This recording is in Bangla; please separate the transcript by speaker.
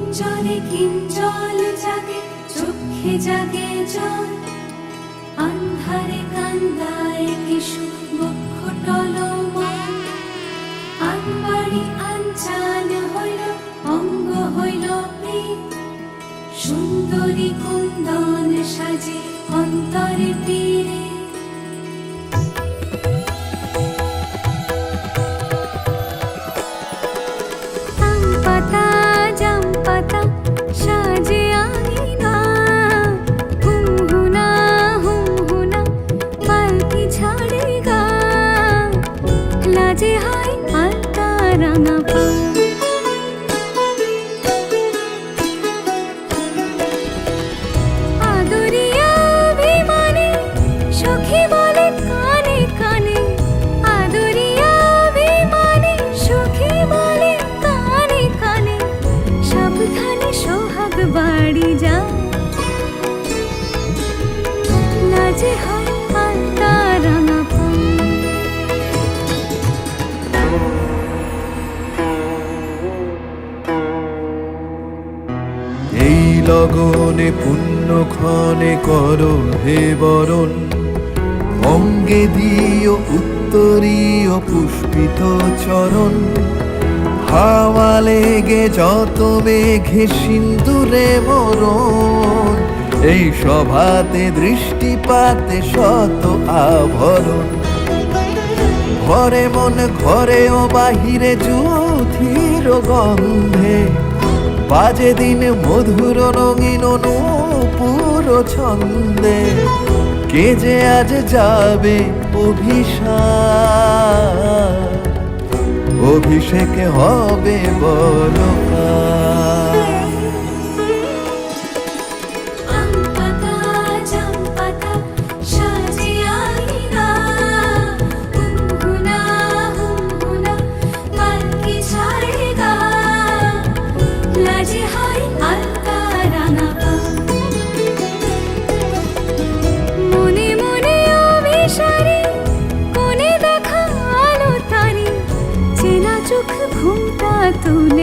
Speaker 1: কিঞ্জলে কিঞ্জল জাগে চোখে জাগে জল আন্ধারে কান্দায় কিশু বক্ষ টলমল আনবাড়ি আনচান হইল অঙ্গ হইল প্রেম সুন্দরী কুন্দন সাজে অন্তরে তীরে
Speaker 2: লগনে পুণ্যক্ষণে করো হে বরণ অঙ্গে দিও উত্তরীয় পুষ্পিত চরণ হাওয়া লেগে যত মেঘে সিন্দুরে মরণ এই সভাতে দৃষ্টিপাতে শত আভরণ ঘরে মন ঘরে ও বাহিরে যুথির গন্ধে বাজে দিন মধুর রঙিন নূপুর ছন্দে কে যে আজ যাবে অভিষেকে হবে বলকা
Speaker 1: ঘুমটা তুলে